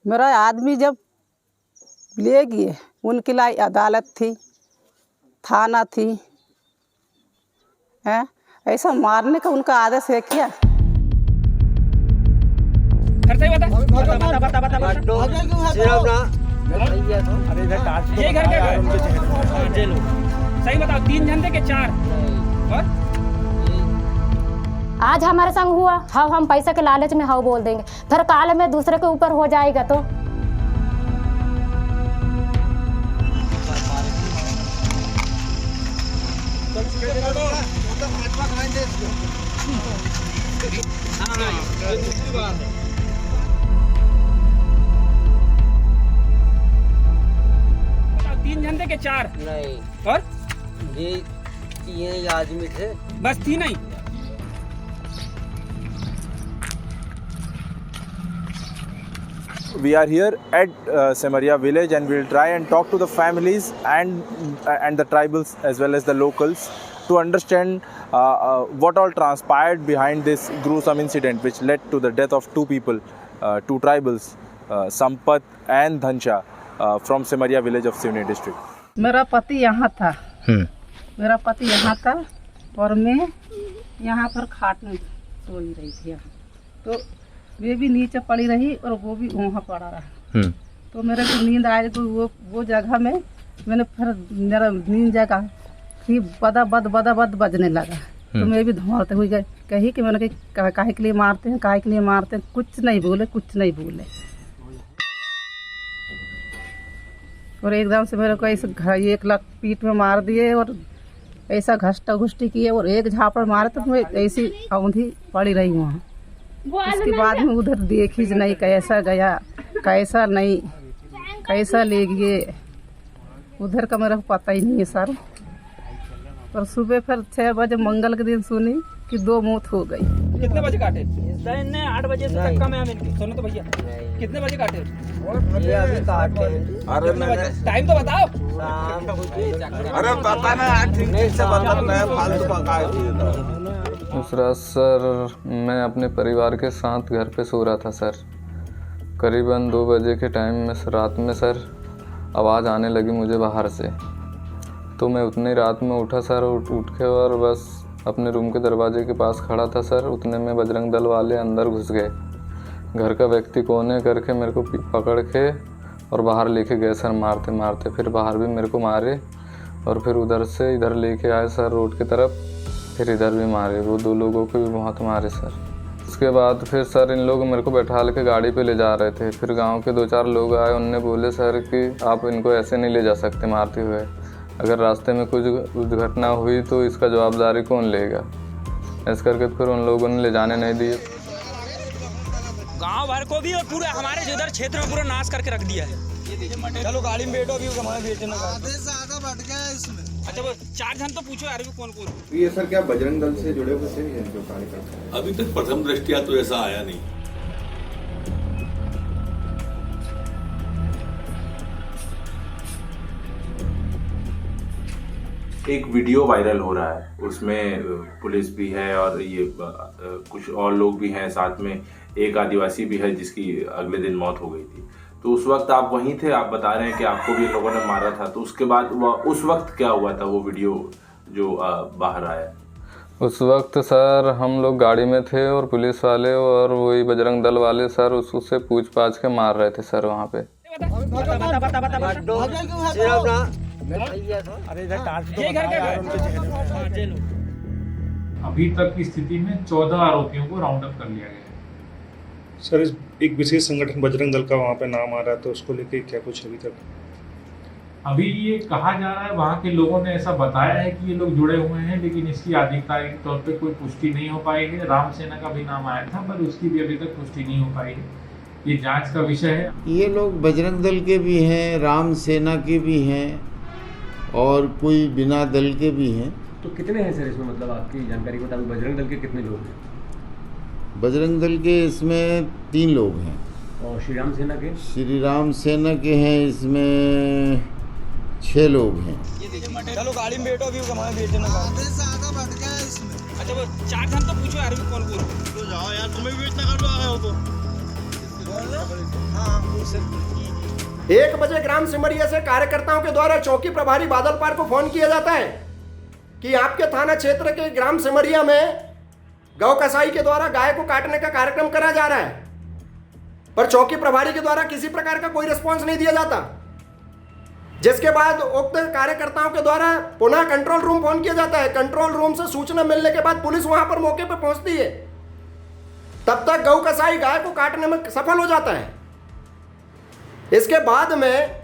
मेरा आदमी जब ले गए उनके लिए अदालत थी, थाना थी, है ऐसा मारने का उनका आदेश है क्या? ये घर का सही बताओ, 3 जन थे कि 4? और आज हमारे संग हुआ, हाँ हम पैसे के लालच में हाँ बोल देंगे, फिर काल में दूसरे के ऊपर हो जाएगा तो तीन जन थे कि 4? नहीं, और ये 3 आदमी थे। बस 3 ही? We are here at Semaria village and we'll try and talk to the families and the tribals as well as the locals to understand what all transpired behind this gruesome incident which led to the death of 2 people, 2 tribals, Sampath and Dhansha from Semaria village of Sivni district. मेरा पति यहाँ था, मेरा पति यहाँ था और मैं यहाँ पर खाट में सोई रही थी। तो वे भी नीचे पड़ी रही और वो भी वहाँ पड़ा रहा। तो मेरे को नींद आई तो वो जगह में मैंने फिर मेरा नींद जगह फिर बद बजने लगा। तो मैं भी दौड़ते हुई गई, कही कि मैंने काहे के लिए मारते हैं, काहे के लिए मारते हैं, कुछ नहीं बोले। और एकदम से मेरे को ऐसे 1 लाख पीठ में मार दिए और ऐसा घष्टा घुष्टी किए और एक झापड़ मारे तो मैं ऐसी औंधी पड़ी रही वहाँ। उसके बाद में उधर देखी नहीं कैसा गया कैसा नहीं, कैसा ले गए उधर का मेरा पता ही नहीं है सर। और सुबह फिर 6 बजे मंगल के दिन सुनी कि 2 मौत हो गई। कितने बजे काटे? 8 बजे से धक्का में इनके। सुनो तो भैया, कितने बजे काटे? ये अभी काटे। अरे टाइम तो बताओ। अरे पता नहीं, ठीक से बता नहीं, फालतू पकाए। उस रात सर मैं अपने परिवार के साथ घर पे सो रहा था सर। करीबन 2 बजे के टाइम में रात में सर आवाज़ आने लगी मुझे बाहर से। तो मैं उतनी रात में उठा सर, उठ के और बस अपने रूम के दरवाजे के पास खड़ा था सर। उतने में बजरंग दल वाले अंदर घुस गए। घर का व्यक्ति कोने करके मेरे को पकड़ के और बाहर लेके गए सर, मारते मारते। फिर बाहर भी मेरे को मारे और फिर उधर से इधर लेके आए सर रोड की तरफ, फिर इधर भी मारे। वो 2 लोगों को भी बहुत मारे सर। उसके बाद फिर सर इन लोग मेरे को बैठा के गाड़ी पे ले जा रहे थे। फिर गांव के 2-4 लोग आए, उनने बोले सर कि आप इनको ऐसे नहीं ले जा सकते मारते हुए, अगर रास्ते में कुछ घटना हुई तो इसका जवाबदारी कौन लेगा। ऐसे करके फिर उन लोगों ने ले जाने नहीं दिए। गांव भर को भी और पूरे हमारे जिधर क्षेत्र में पूरा नाश करके रख दिया है। चलो गाड़ी में बैठो, अभी हमारे बेचने का आधे से आधा बढ़ गया है इसमें। अच्छा वो 4 जन तो पूछो यार, कौन? ये सर क्या बजरंग दल से जुड़े हुए थे जो कार्यकर्ता हैं? अभी तक प्रथम दृष्टिया तो ऐसा आया नहीं। एक वीडियो वायरल हो रहा है, उसमें पुलिस भी है और ये कुछ और लोग भी हैं, साथ में एक आदिवासी भी है जिसकी अगले दिन मौत हो गई थी। तो उस वक्त आप वहीं थे, आप बता रहे हैं कि आपको भी लोगों ने मारा था। तो उसके बाद उस वक्त क्या हुआ था, वो वीडियो जो बाहर आया? उस वक्त सर हम लोग गाड़ी में थे और पुलिस वाले और वही बजरंग दल वाले सर उससे पूछ पाछ के मार रहे थे सर वहाँ पे। अभी तक की स्थिति में 14 आरोपियों को राउंड अप कर लिया गया है। सर एक विशेष संगठन बजरंग दल का वहाँ पे नाम आ रहा है, तो उसको लेके क्या कुछ अभी तक? अभी ये कहा जा रहा है, वहाँ के लोगों ने ऐसा बताया है कि ये लोग जुड़े हुए हैं, लेकिन इसकी आधिकारिक तौर पे कोई पुष्टि नहीं हो पाई है। राम सेना का भी नाम आया था पर उसकी भी अभी तक पुष्टि नहीं हो पाई है। ये जांच का विषय है। ये लोग बजरंग दल के भी हैं, राम सेना के भी हैं और कोई बिना दल के भी हैं। तो कितने हैं सर इसमें, मतलब आपकी जानकारी के मुताबिक बजरंग दल के कितने लोग हैं? बजरंग दल के इसमें 3 लोग हैं। और श्री राम सेना के? श्री राम सेना के हैं इसमें 6 लोग हैं। चलो गाड़ी में बैठो, अभी हमारे बेचने का आधे से आधा बढ़ गया है इसमें। अच्छा वो 4 जन तो पूछो यार, कौन? तो जाओ यार, तुम्हें भी बेचना कर लो, आ गए हो तो। हाँ 1 बजे ग्राम सिमरिया से कार्यकर्ताओं के द्वारा चौकी प्रभारी बादल पार को फोन किया जाता है कि आपके थाना क्षेत्र के ग्राम सिमरिया में गौ कसाई के द्वारा गाय को काटने का कार्यक्रम करा जा रहा है, पर चौकी प्रभारी के द्वारा किसी प्रकार का कोई रिस्पॉन्स नहीं दिया जाता। जिसके बाद उक्त कार्यकर्ताओं के द्वारा पुनः कंट्रोल रूम फोन किया जाता है। कंट्रोल रूम से सूचना मिलने के बाद पुलिस वहां पर मौके पर पहुंचती है। तब तक गौ कसाई गाय को काटने में सफल हो जाता है। इसके बाद में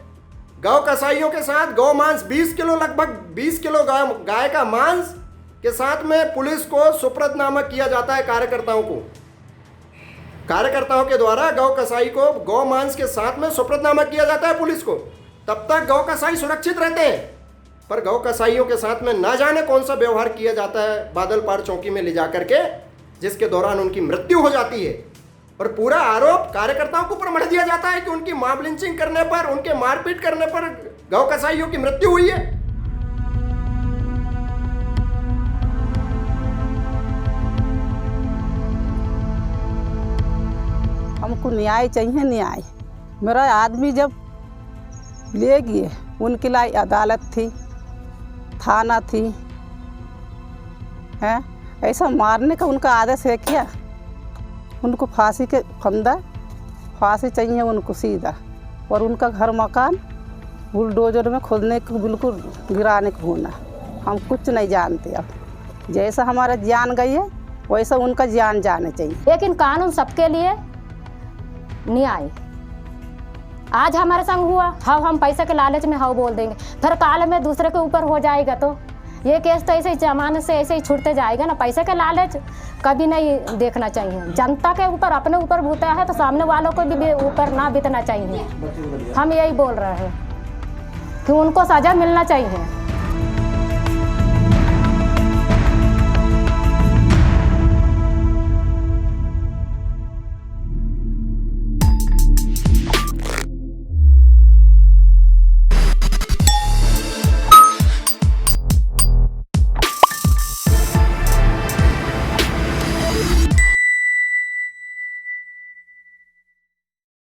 गौ कसाईयों के साथ गौ मांस 20 किलो, लगभग 20 किलो गाय का मांस के साथ में पुलिस को सुपुर्दनामा किया जाता है कार्यकर्ताओं को। कार्यकर्ताओं के द्वारा गौ कसाई को गौ मांस के साथ में सुपुर्दनामा किया जाता है पुलिस को। तब तक गौ कसाई सुरक्षित रहते हैं, पर गौ कसाईयों के साथ में ना जाने कौन सा व्यवहार किया जाता है बादल पार चौकी में ले जाकर के, जिसके दौरान उनकी मृत्यु हो जाती है। और पूरा आरोप कार्यकर्ताओं के ऊपर मढ़ दिया जाता है कि उनकी मॉब लिंचिंग करने पर, उनके मारपीट करने पर गौ कसाईयों की मृत्यु हुई है। हमको न्याय चाहिए, न्याय। मेरा आदमी जब ले गए, उनके लिए अदालत थी, थाना थी, है ऐसा मारने का उनका आदेश है क्या? उनको फांसी के फंदा, फांसी चाहिए उनको सीधा। और उनका घर मकान बुलडोजर में खोदने को, बिल्कुल गिराने को होना। हम कुछ नहीं जानते। अब जैसा हमारा जान गई है वैसा उनका जान जाना चाहिए। लेकिन कानून सबके लिए, न्याय। आज हमारे संग हुआ, हाँ हम पैसे के लालच में हाँ बोल देंगे, फिर काल में दूसरे के ऊपर हो जाएगा। तो ये केस तो ऐसे ही जमाने से ऐसे ही छूटते जाएगा ना। पैसे के लालच कभी नहीं देखना चाहिए। जनता के ऊपर, अपने ऊपर बीता है तो सामने वालों को भी ऊपर ना बीतना चाहिए। हम यही बोल रहे हैं कि उनको सजा मिलना चाहिए।